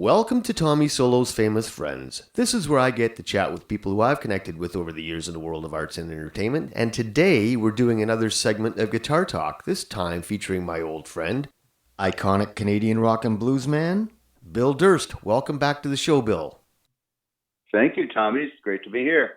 Welcome to Tommy Solo's Famous Friends. This is where I get to chat with people who I've connected with over the years in the world of arts and entertainment, and today we're doing another segment of Guitar Talk, this time featuring my old friend, iconic Canadian rock and blues man, Bill Durst. Welcome back to the show, Bill. Thank you, Tommy. It's great to be here.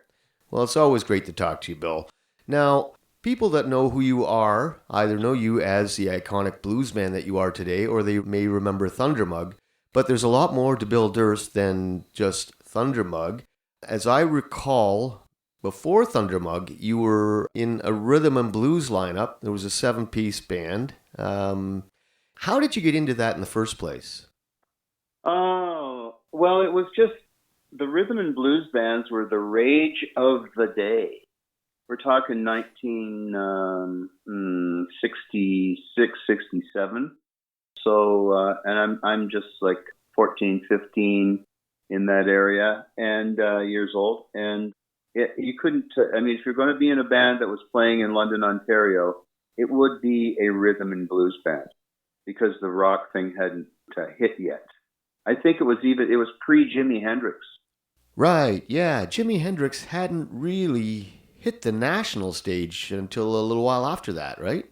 Well, it's always great to talk to you, Bill. Now, people that know who you are either know you as the iconic bluesman that you are today, or they may remember Thundermug. But there's a lot more to Bill Durst than just Thundermug. As I recall, before Thundermug, you were in a rhythm and blues lineup. There was a 7-piece band. How did you get into that in the first place? Oh, well, it was just the rhythm and blues bands were the rage of the day. We're talking 1966, 67. So, and I'm just like 14, 15 in that area and years old. And you couldn't, if you're going to be in a band that was playing in London, Ontario, it would be a rhythm and blues band because the rock thing hadn't hit yet. I think it was pre-Jimi Hendrix. Right, yeah. Jimi Hendrix hadn't really hit the national stage until a little while after that, right?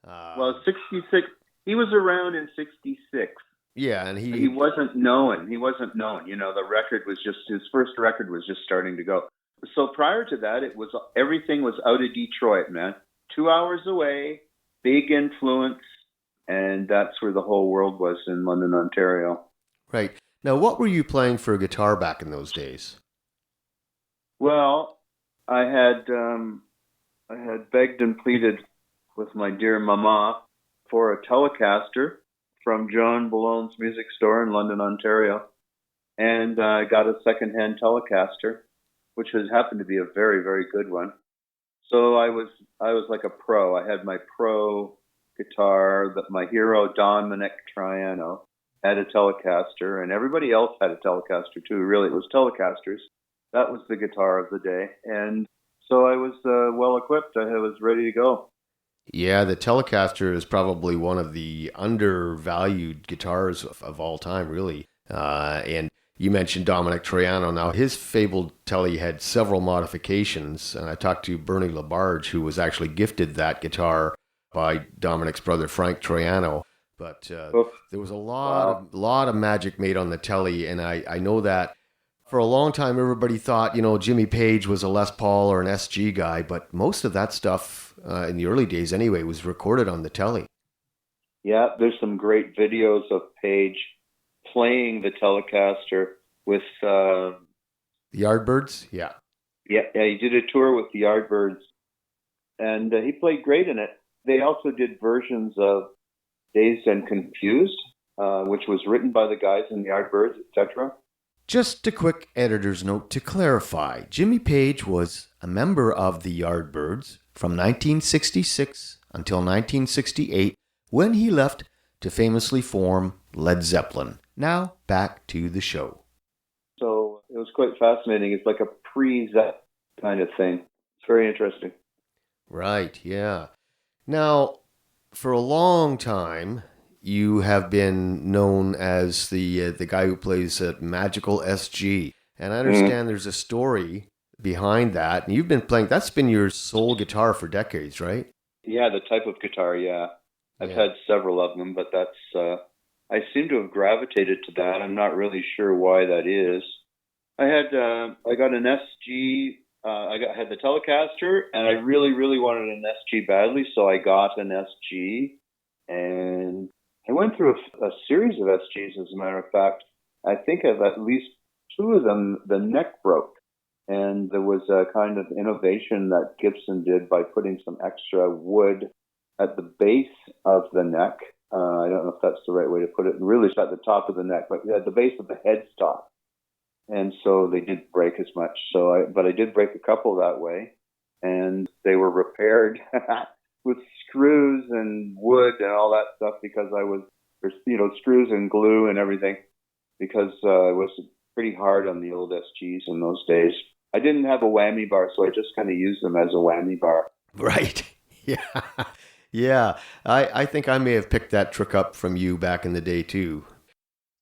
Well, 66... He was around in 66. Yeah, and he wasn't known. You know, the record was his first record was just starting to go. So prior to that, everything was out of Detroit, man. 2 hours away, big influence, and that's where the whole world was in London, Ontario. Right. Now, what were you playing for a guitar back in those days? Well, I had begged and pleaded with my dear mama for a Telecaster from John Ballone's music store in London, Ontario. And I got a secondhand Telecaster, which has happened to be a very, very good one. So I was like a pro. I had my pro guitar, my hero Dominic Triano had a Telecaster, and everybody else had a Telecaster too. Really, it was Telecasters. That was the guitar of the day. And so I was well equipped. I was ready to go. Yeah, the Telecaster is probably one of the undervalued guitars of all time, really. And you mentioned Dominic Troiano. Now, his fabled Tele had several modifications, and I talked to Bernie Labarge, who was actually gifted that guitar by Dominic's brother, Frank Troiano. But there was a lot of magic made on the Tele, and I know that for a long time, everybody thought, Jimmy Page was a Les Paul or an SG guy, but most of that stuff, in the early days anyway, was recorded on the Tele. Yeah, there's some great videos of Page playing the Telecaster with... the Yardbirds? Yeah. Yeah, he did a tour with the Yardbirds, and he played great in it. They also did versions of Dazed and Confused, which was written by the guys in the Yardbirds, etc. Just a quick editor's note to clarify. Jimmy Page was a member of the Yardbirds from 1966 until 1968, when he left to famously form Led Zeppelin. Now, back to the show. So it was quite fascinating. It's like a pre-Zepp kind of thing. It's very interesting. Right, yeah. Now, for a long time, you have been known as the guy who plays Magical SG. And I understand there's a story behind that. And you've been playing, that's been your sole guitar for decades, right? Yeah, the type of guitar, yeah. I've had several of them, but that's, I seem to have gravitated to that. I'm not really sure why that is. I got an SG, I had the Telecaster, and I really, really wanted an SG badly, so I got an SG, and I went through a series of SGs, as a matter of fact. I think of at least two of them, the neck broke. And there was a kind of innovation that Gibson did by putting some extra wood at the base of the neck. I don't know if that's the right way to put it. Really, it's at the top of the neck, but at the base of the headstock. And so they didn't break as much. But I did break a couple that way. And they were repaired with screws and wood and all that stuff because screws and glue and everything, because it was pretty hard on the old SGs in those days. I didn't have a whammy bar, so I just kind of used them as a whammy bar. Right. Yeah. Yeah. I think I may have picked that trick up from you back in the day, too.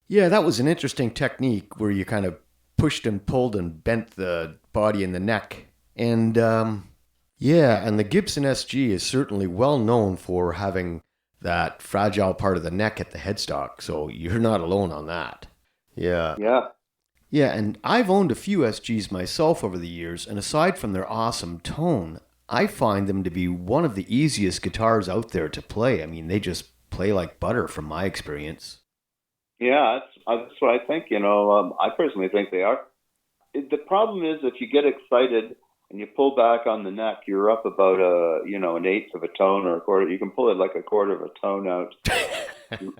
Yeah, that was an interesting technique where you kind of pushed and pulled and bent the body and the neck. And yeah, and the Gibson SG is certainly well known for having that fragile part of the neck at the headstock. So you're not alone on that. Yeah. Yeah. Yeah, and I've owned a few SGs myself over the years, and aside from their awesome tone, I find them to be one of the easiest guitars out there to play. I mean, they just play like butter from my experience. Yeah, that's what I think. I personally think they are. The problem is if you get excited and you pull back on the neck, you're up about an eighth of a tone or a quarter. You can pull it like a quarter of a tone out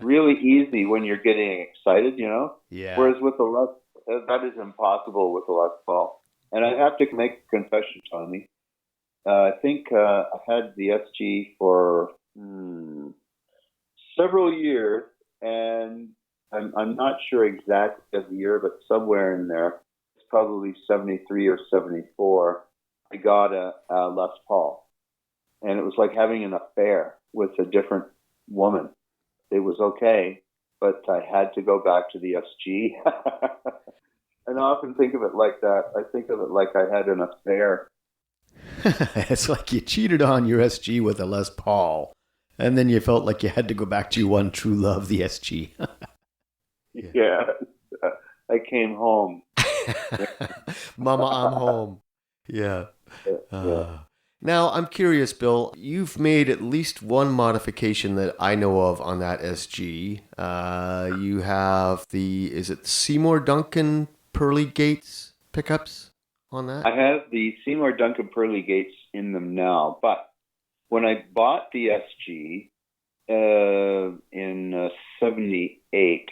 really easy when you're getting excited. Yeah. Whereas with the Les, that is impossible with the Les Paul. And I have to make a confession, Tommy. I think I had the SG for several years, and I'm not sure exactly of the year, but somewhere in there, it's probably 73 or 74. I got a Les Paul, and it was like having an affair with a different woman. It was okay, but I had to go back to the SG. And I often think of it like that. I think of it like I had an affair. It's like you cheated on your SG with a Les Paul, and then you felt like you had to go back to your one true love, the SG. Yeah. I came home. Mama, I'm home. Yeah. Yeah. Now, I'm curious, Bill. You've made at least one modification that I know of on that SG. You have is it Seymour Duncan Pearly Gates pickups on that? I have the Seymour Duncan Pearly Gates in them now, but when I bought the SG in 78,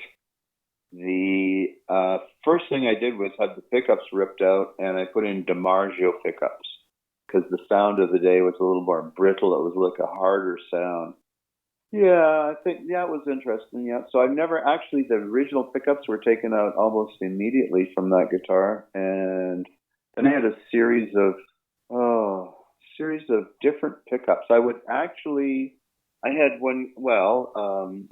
the first thing I did was have the pickups ripped out, and I put in DiMarzio pickups because the sound of the day was a little more brittle. It was like a harder sound. Yeah, I think it was interesting. Yeah, so I've never actually. The original pickups were taken out almost immediately from that guitar, and then I had a series of different pickups. I had one. Well,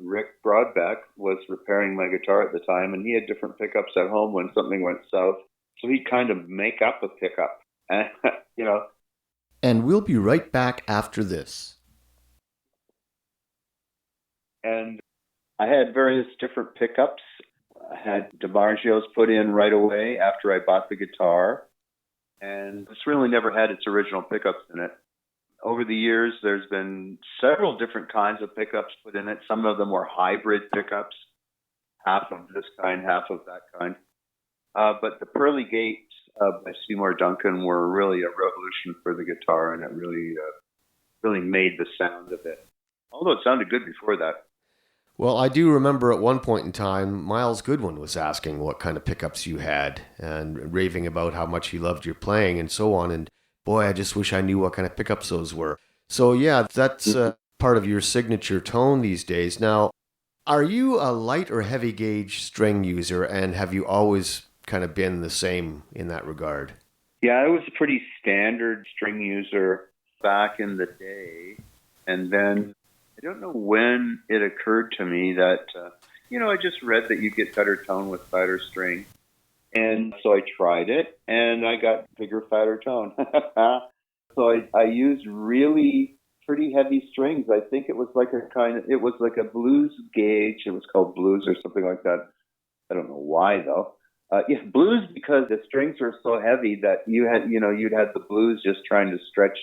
Rick Broadbeck was repairing my guitar at the time, and he had different pickups at home when something went south. So he'd kind of make up a pickup, and And we'll be right back after this. And I had various different pickups. I had DiMarzio's put in right away after I bought the guitar, and this really never had its original pickups in it. Over the years, there's been several different kinds of pickups put in it. Some of them were hybrid pickups, half of this kind, half of that kind. But the Pearly Gates by Seymour Duncan were really a revolution for the guitar, and it really made the sound of it. Although it sounded good before that. Well, I do remember at one point in time, Miles Goodwin was asking what kind of pickups you had and raving about how much he loved your playing and so on. And boy, I just wish I knew what kind of pickups those were. So yeah, that's part of your signature tone these days. Now, are you a light or heavy gauge string user, and have you always kind of been the same in that regard? Yeah, I was a pretty standard string user back in the day. And then I don't know when it occurred to me that, I just read that you get better tone with fatter string. And so I tried it, and I got bigger, fatter tone. So I used really pretty heavy strings. I think it was like a blues gauge. It was called blues or something like that. I don't know why though. Yeah, blues because the strings were so heavy that you'd had the blues just trying to stretch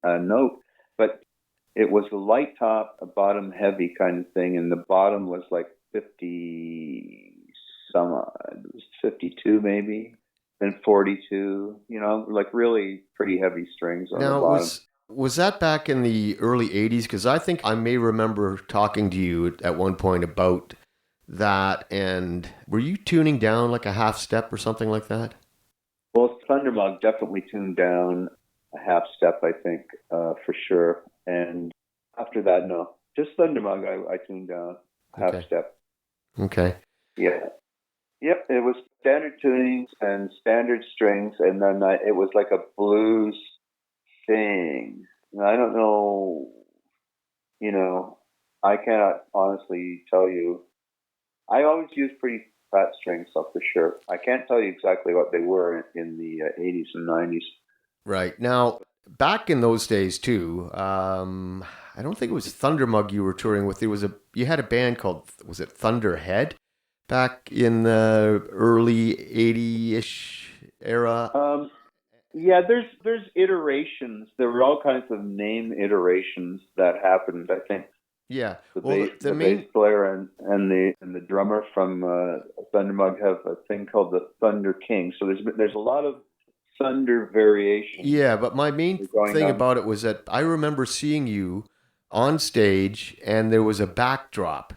a note. But it was a light top, a bottom heavy kind of thing, and the bottom was like 50 some odd. It was 52 maybe, then 42. Like really pretty heavy strings on the bottom. Was that back in the early 80s? Because I think I may remember talking to you at one point about that. And were you tuning down like a half step or something like that? Well, Thundermug definitely tuned down a half step, I think, for sure. And after that, no. Just Thundermug, I tuned down half step. Okay. Yeah. Yep, it was standard tunings and standard strings, and then it was like a blues thing. I don't know, I cannot honestly tell you I always used pretty fat strings, so for sure. I can't tell you exactly what they were in the 80s and 90s. Right. Now, back in those days too, I don't think it was Thundermug you were touring with. You had a band called, was it Thunderhead back in the early 80-ish era? Yeah, there's iterations. There were all kinds of name iterations that happened. I think Yeah. the Well, bass the the bass main player and the drummer from Thundermug have a thing called the Thunder King. So there's a lot of Thunder variations Yeah, but my main going thing on. about it was that I remember seeing you on stage and there was a backdrop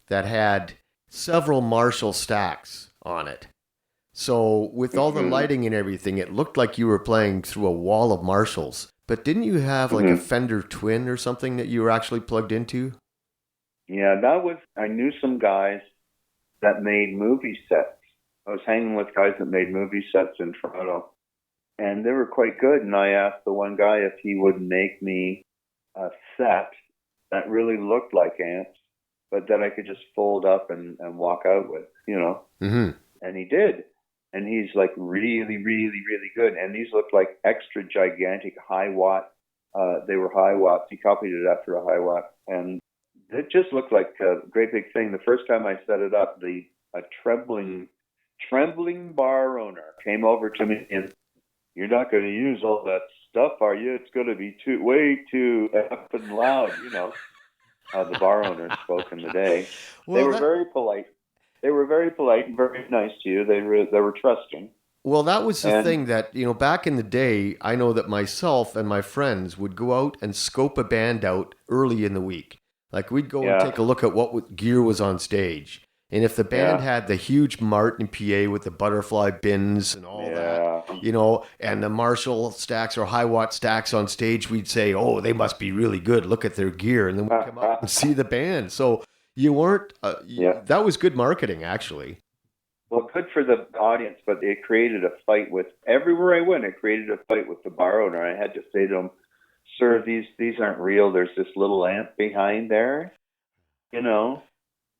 that had several Marshall stacks on it. So with all the Hmm. lighting and everything, it looked like you were playing through a wall of Marshalls. But didn't you have like a Hmm. Fender Twin or something that you were actually plugged into? Yeah, I knew some guys that made movie sets. I was hanging with guys that made movie sets in Toronto, and they were quite good. And I asked the one guy if he would make me a set that really looked like amps, but that I could just fold up and walk out with, Mm-hmm. And he did. And he's like really, really, really good. And these looked like extra gigantic high watt. They were high watts. He copied it after a high watt. And it just looked like a great big thing. The first time I set it up, a trembling bar owner came over to me and, "You're not going to use all that stuff, are you? It's going to be way too effing loud," how the bar owners spoke in the day. They Well, were that very polite. They were very polite and very nice to you. They were trusting. Well, that was the And thing that, back in the day, I know that myself and my friends would go out and scope a band out early in the week. Like we'd go and yeah, take a look at what gear was on stage. And if the band yeah, had the huge Martin PA with the butterfly bins and all that, yeah. and the Marshall stacks or high watt stacks on stage, we'd say, oh, they must be really good. Look at their gear. And then we'd come out and see the band. So you weren't, Yeah. that was good marketing, actually. Well, good for the audience, but it created a fight with everywhere I went. It created a fight with the bar owner. I had to say to him, "Sir, these aren't real. There's this little amp behind there. You know,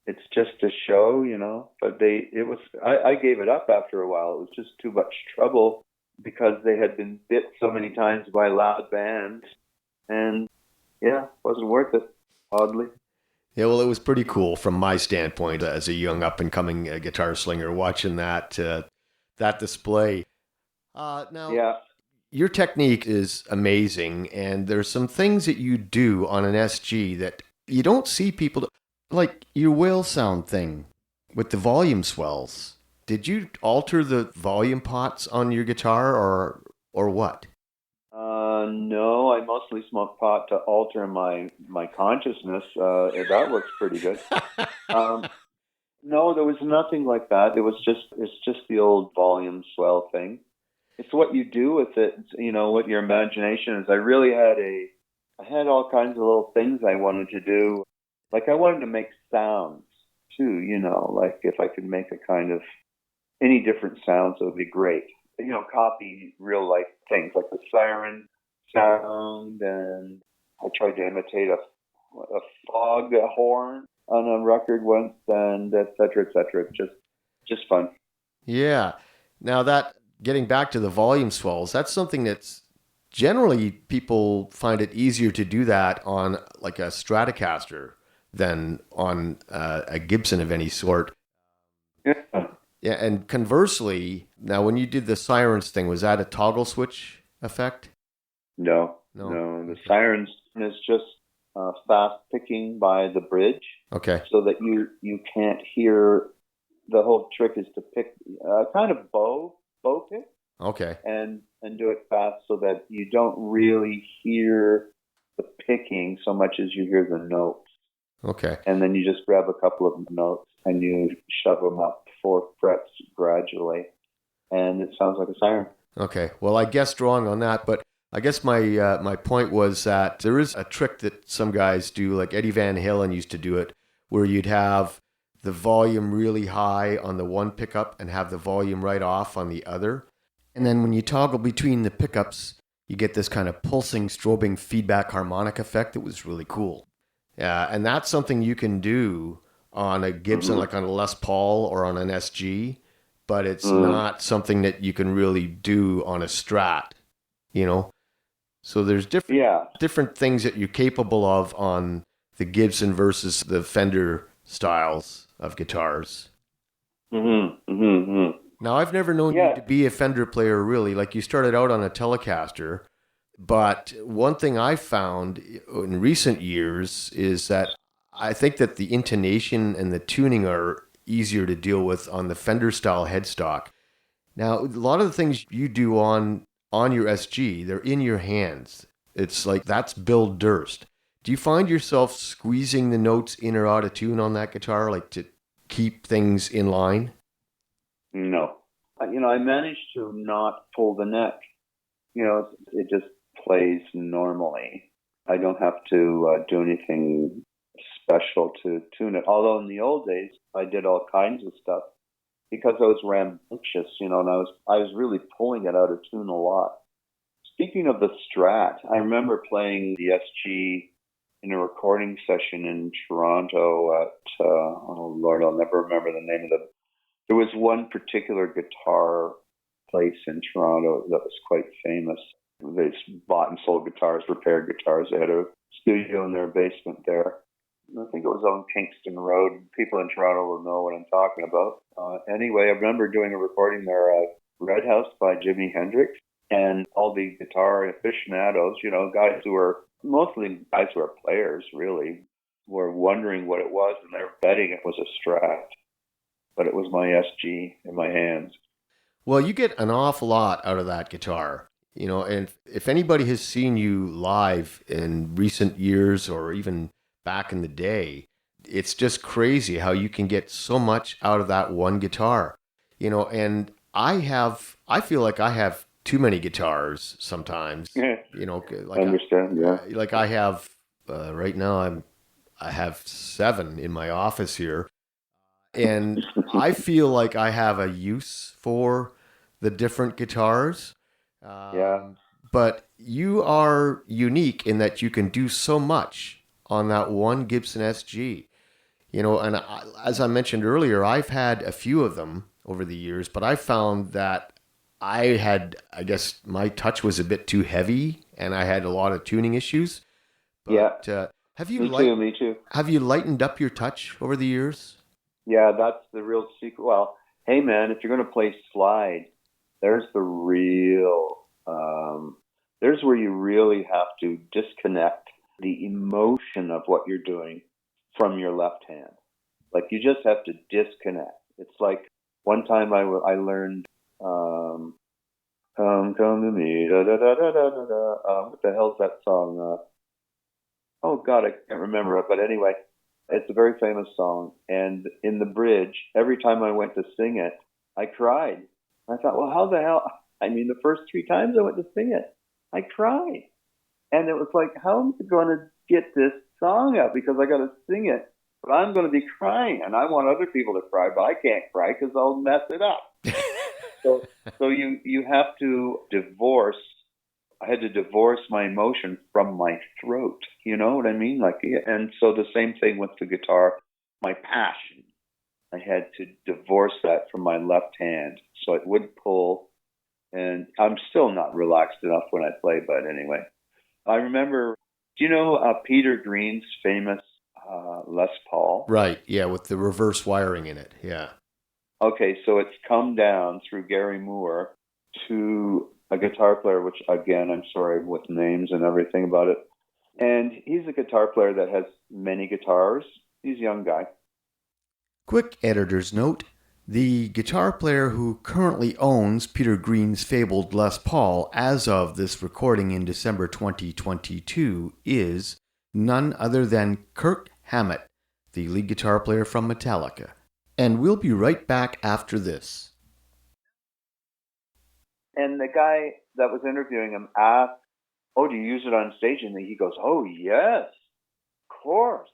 it's just a show. But I gave it up after a while. It was just too much trouble because they had been bit so many times by loud bands, and yeah, wasn't worth it. Oddly. Yeah, well, it was pretty cool from my standpoint as a young up and coming guitar slinger watching that display. Now, Yeah. your technique is amazing, and there's some things that you do on an SG that you don't see people do, like your whale sound thing with the volume swells. Did you alter the volume pots on your guitar, or what? No, I mostly smoke pot to alter my consciousness. That works pretty good. Um, no, there was nothing like that. It's just the old volume swell thing. It's what you do with it. What your imagination is. I had all kinds of little things I wanted to do. Like I wanted to make sounds too. Like if I could make a kind of any different sounds, it would be great. Copy real life things like the siren sound, and I tried to imitate a fog horn on a record once, and et cetera, et cetera. Just fun. Yeah. Now that getting back to the volume swells, that's something that's generally people find it easier to do that on like a Stratocaster than on a Gibson of any sort. Yeah. Yeah, and conversely, now when you did the sirens thing, was that a toggle switch effect? No, No. no. The Okay. sirens is just fast picking by the bridge, Okay. so that you can't hear. The whole trick is to pick kind of bow pick, Okay. and do it fast so that you don't really hear the picking so much as you hear the notes. Okay. And then you just grab a couple of notes and you shove them up 4 frets gradually, and it sounds like a siren. Okay. Well, I guessed wrong on that, but I guess my point was that there is a trick that some guys do, like Eddie Van Halen used to do it, where you'd have the volume really high on the one pickup and have the volume right off on the other. And then when you toggle between the pickups, you get this kind of pulsing, strobing feedback harmonic effect that was really cool. Yeah, and that's something you can do on a Gibson, like on a Les Paul or on an SG, but it's Mm. not something that you can really do on a Strat, you know? So there's different things that you're capable of on the Gibson versus the Fender styles of guitars. Mm-hmm. Mm-hmm. Mm-hmm. Now, I've never known you Yeah. to be a Fender player, really. Like, you started out on a Telecaster, but one thing I found in recent years is that I think that the intonation and the tuning are easier to deal with on the Fender style headstock. Now, a lot of the things you do on your SG, they're in your hands. It's like that's Bill Durst. Do you find yourself squeezing the notes in or out of tune on that guitar, like to keep things in line? No. I managed to not pull the neck. It just plays normally. I don't have to do anything special to tune it. Although in the old days, I did all kinds of stuff because I was rambunctious, and I was really pulling it out of tune a lot. Speaking of the Strat, I remember playing the SG in a recording session in Toronto at, oh Lord, I'll never remember the name of the. There was one particular guitar place in Toronto that was quite famous. They bought and sold guitars, repaired guitars. They had a studio in their basement there. I think it was on Kingston Road. People in Toronto will know what I'm talking about. Anyway, I remember doing a recording there at Red House by Jimi Hendrix, and all the guitar aficionados, guys who were mostly guys who are players, really, were wondering what it was, and they were betting it was a Strat. But it was my SG in my hands. Well, you get an awful lot out of that guitar, and if anybody has seen you live in recent years or even back in the day, it's just crazy how you can get so much out of that one guitar, and I feel like I have too many guitars sometimes, Yeah. like I understand, yeah. like I have, right now I have 7 in my office here. And I feel like I have a use for the different guitars. Yeah. But you are unique in that you can do so much on that one Gibson SG. And as I mentioned earlier, I've had a few of them over the years, but I found that I guess my touch was a bit too heavy and I had a lot of tuning issues. But have you Me too. have you lightened up your touch over the years? Yeah, that's the real secret. Well, hey man, if you're going to play slide, there's there's where you really have to disconnect the emotion of what you're doing from your left hand. Like you just have to disconnect. It's like one time I learned, come to me, da da da da da da da. What the hell's that song? Oh God, I can't remember it. But anyway, it's a very famous song. And in the bridge, every time I went to sing it, I cried. I thought, well, how the hell? I mean, the first 3 times I went to sing it, I cried. And it was like, how am I going to get this song out? Because I got to sing it, but I'm going to be crying. And I want other people to cry, but I can't cry because I'll mess it up. So you have to divorce. I had to divorce my emotion from my throat. You know what I mean? And so the same thing with the guitar, my passion. I had to divorce that from my left hand so it would pull. And I'm still not relaxed enough when I play, but anyway. I remember, do you know Peter Green's famous Les Paul? Right, yeah, with the reverse wiring in it, yeah. Okay, so it's come down through Gary Moore to a guitar player, which again, I'm sorry with names and everything about it. And he's a guitar player that has many guitars. He's a young guy. Quick editor's note. The guitar player who currently owns Peter Green's fabled Les Paul as of this recording in December 2022 is none other than Kirk Hammett, the lead guitar player from Metallica. And we'll be right back after this. And the guy that was interviewing him asked, oh, do you use it on stage? And he goes, oh, yes, of course.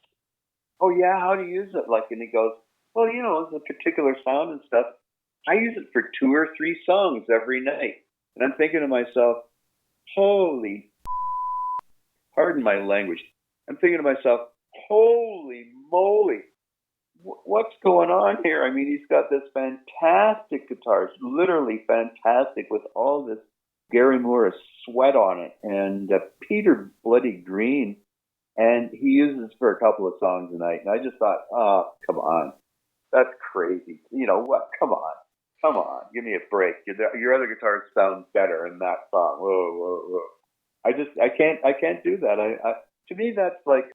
Oh, yeah, how do you use it? And he goes, well, it's a particular sound and stuff. I use it for 2 or 3 songs every night. And I'm thinking to myself, holy, pardon my language. I'm thinking to myself, holy moly, what's going on here? I mean, he's got this fantastic guitar, literally fantastic, with all this Gary Moore sweat on it, and Peter Bloody Green, and he uses it for a couple of songs a night. And I just thought, oh, come on, that's crazy. You know what? Come on, give me a break. Your other guitars sound better in that song. Whoa. I can't do that. To me, that's like,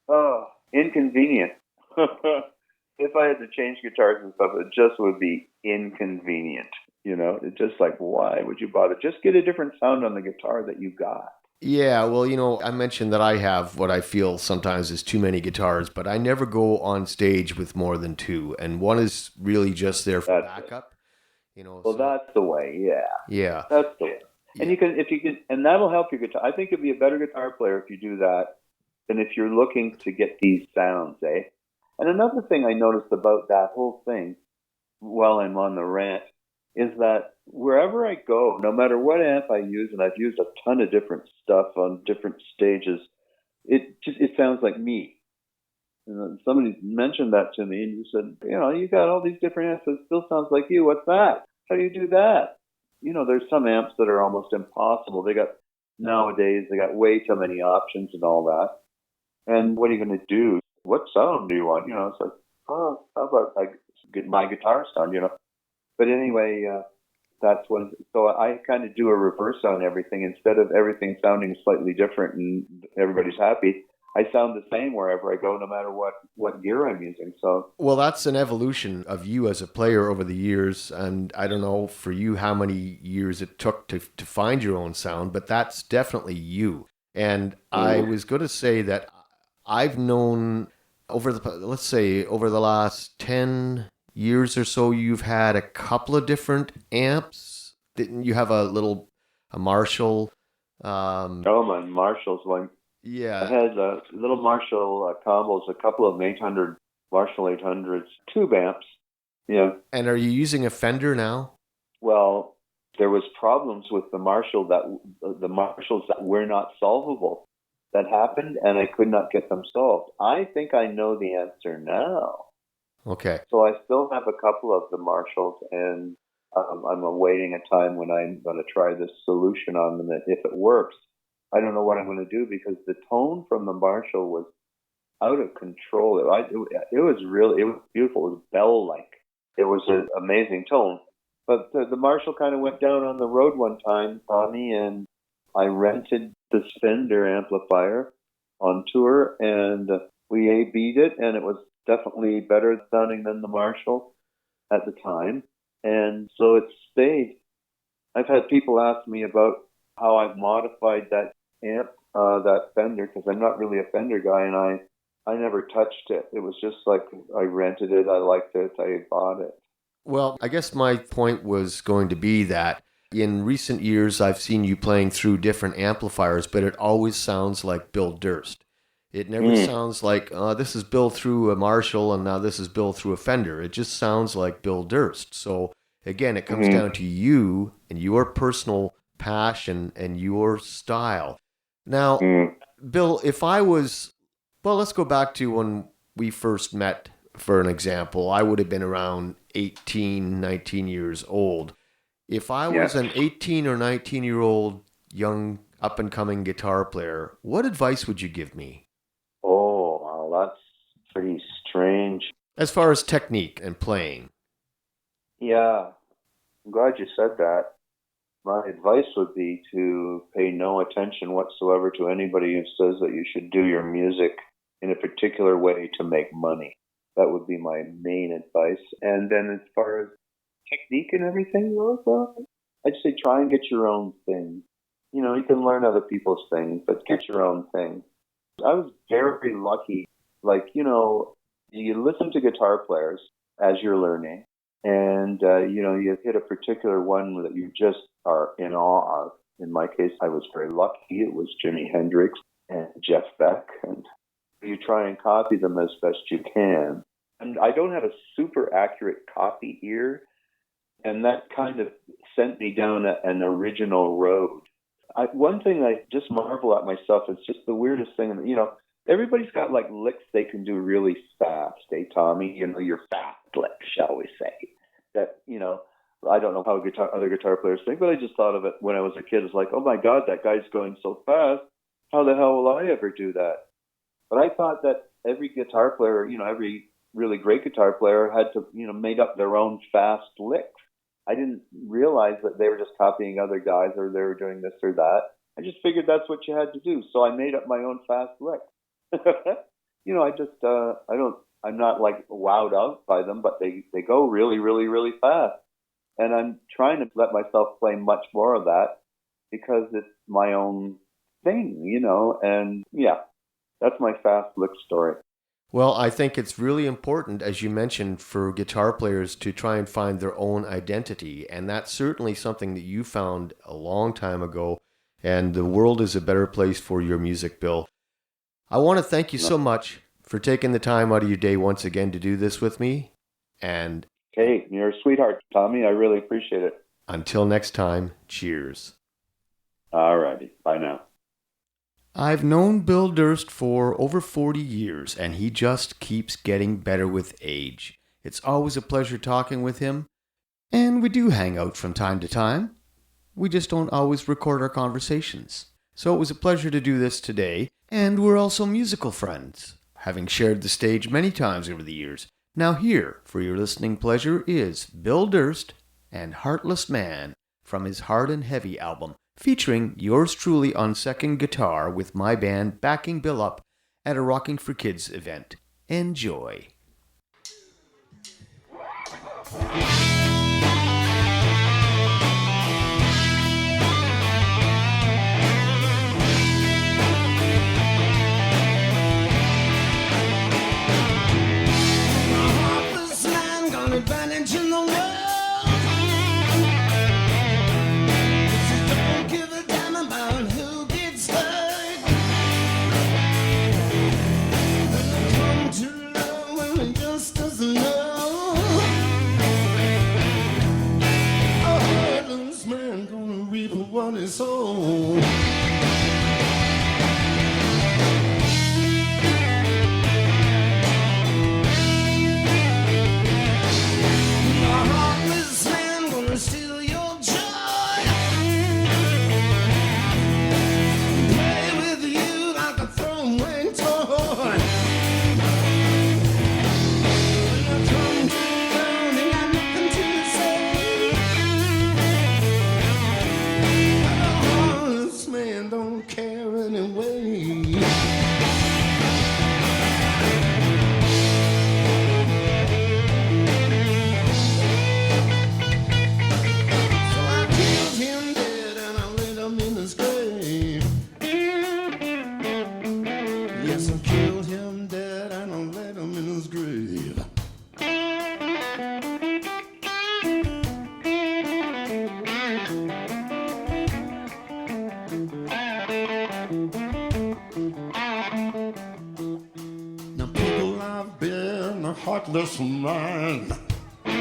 oh, inconvenient. If I had to change guitars and stuff, it just would be inconvenient. You know, it's just like, why would you bother? Just get a different sound on the guitar that you got. Yeah, well, I mentioned that I have what I feel sometimes is too many guitars, but I never go on stage with more than two, and one is really just there for backup. Well, that's the way. Yeah. Yeah. That's the way. And if you can, and that'll help your guitar. I think you'll be a better guitar player if you do that than if you're looking to get these sounds, eh? And another thing I noticed about that whole thing, while I'm on the rant, is that wherever I go, no matter what amp I use, and I've used a ton of different stuff on different stages, it sounds like me. And somebody mentioned that to me, and you said, you got all these different amps, but it still sounds like you. What's that? How do you do that? There's some amps that are almost impossible. Nowadays, they got way too many options and all that. And what are you going to do? What sound do you want? It's like, oh, how about I get my guitar sound, But anyway, so I kind of do a reverse on everything. Instead of everything sounding slightly different and everybody's happy, I sound the same wherever I go, no matter what gear I'm using. So, well, that's an evolution of you as a player over the years, and I don't know for you how many years it took to find your own sound, but that's definitely you. And I was going to say that I've known over the last 10 years or so, you've had a couple of different amps. Didn't you have a Marshall? My Marshall's one. Yeah. I had little Marshall combos, a couple of Marshall 800s, tube amps. Yeah. And are you using a Fender now? Well, there was problems with the Marshalls that were not solvable that happened, and I could not get them solved. I think I know the answer now. Okay. So I still have a couple of the Marshalls, and I'm awaiting a time when I'm going to try this solution on them. If it works, I don't know what I'm going to do, because the tone from the Marshall was out of control. It was beautiful. It was bell-like. It was an amazing tone. But the Marshall kind of went down on the road one time on me, and I rented this Fender amplifier on tour, and we A-B'd it, and it was definitely better sounding than the Marshall at the time. And so it stayed. I've had people ask me about how I've modified that amp, that Fender, because I'm not really a Fender guy, and I never touched it. It was just like I rented it, I liked it, I bought it. Well, I guess my point was going to be that in recent years, I've seen you playing through different amplifiers, but it always sounds like Bill Durst. It never sounds like, this is Bill through a Marshall and now this is Bill through a Fender. It just sounds like Bill Durst. So again, it comes down to you and your personal passion and your style. Now, Bill, let's go back to when we first met, for an example. I would have been around 18, 19 years old. If I was an 18 or 19-year-old young up-and-coming guitar player, what advice would you give me? Oh, well, that's pretty strange. As far as technique and playing. Yeah, I'm glad you said that. My advice would be to pay no attention whatsoever to anybody who says that you should do your music in a particular way to make money. That would be my main advice. And then as far as technique and everything, well, I'd say try and get your own thing. You can learn other people's things, but get your own thing. I was very lucky. You listen to guitar players as you're learning, and, you hit a particular one that you just are in awe of. In my case, I was very lucky. It was Jimi Hendrix and Jeff Beck, and you try and copy them as best you can. And I don't have a super accurate copy ear, and that kind of sent me down an original road. One thing I just marvel at myself is just the weirdest thing. everybody's got like licks they can do really fast, Tommy? You know, your fast lick, shall we say? That, you know, I don't know how other guitar players think, but I just thought of it when I was a kid. It's like, oh my God, that guy's going so fast. How the hell will I ever do that? But I thought that every guitar player, you know, every really great guitar player had to, you know, made up their own fast licks. I didn't realize that they were just copying other guys or they were doing this or that. I just figured that's what you had to do. So I made up my own fast lick. You know, I'm not like wowed out by them, but they go really, really, really fast. And I'm trying to let myself play much more of that because it's my own thing, you know, and yeah, that's my fast lick story. Well, I think it's really important, as you mentioned, for guitar players to try and find their own identity. And that's certainly something that you found a long time ago. And the world is a better place for your music, Bill. I want to thank you so much for taking the time out of your day once again to do this with me. And hey, you're a sweetheart, Tommy. I really appreciate it. Until next time, cheers. All righty. Bye now. I've known Bill Durst for over 40 years, and he just keeps getting better with age. It's always a pleasure talking with him, and we do hang out from time to time. We just don't always record our conversations. So it was a pleasure to do this today, and we're also musical friends, having shared the stage many times over the years. Now here, for your listening pleasure, is Bill Durst and Heartless Man from his Hard and Heavy album, featuring yours truly on second guitar with my band backing Bill up at a Rocking for Kids event. Enjoy. Advantage in the world. Don't give a damn about who gets hurt. And come to love when it just doesn't know. A heartless man gonna reap what he sows. Steal your joy. Play with you like a throwaway toy. When I come around, ain't got nothing to say. A honest man don't care anyway. Heartless man. Well,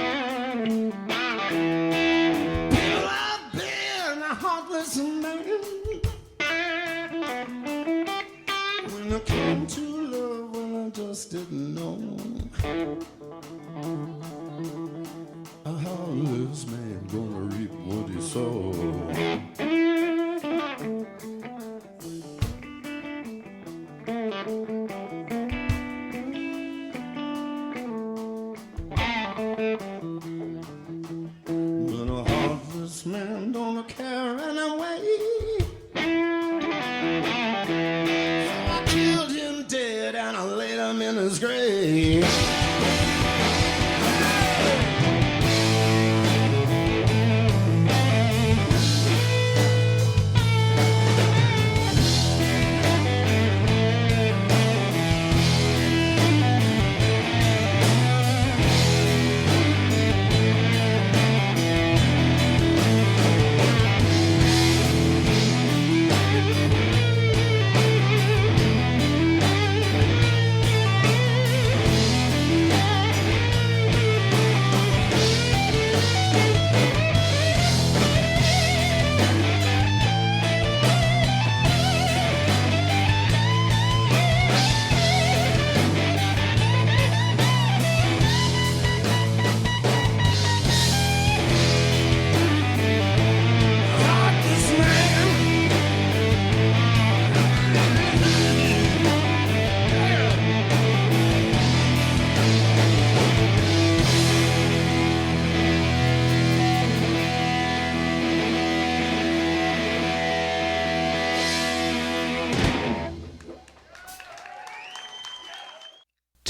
I've been a heartless man. When I came to love, well, I just didn't know. A heartless man gonna reap what he sowed. Man don't care anyway. So I killed him dead and I laid him in his grave.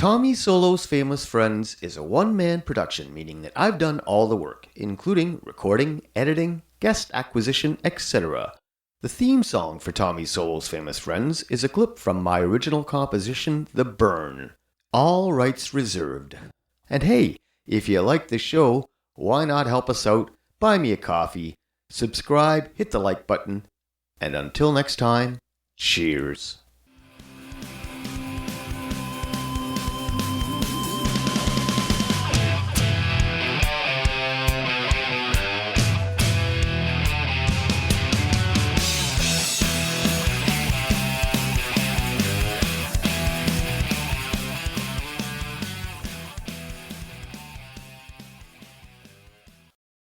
Tommy Solo's Famous Friends is a one-man production, meaning that I've done all the work, including recording, editing, guest acquisition, etc. The theme song for Tommy Solo's Famous Friends is a clip from my original composition, The Burn. All rights reserved. And hey, if you like the show, why not help us out, buy me a coffee, subscribe, hit the like button, and until next time, cheers.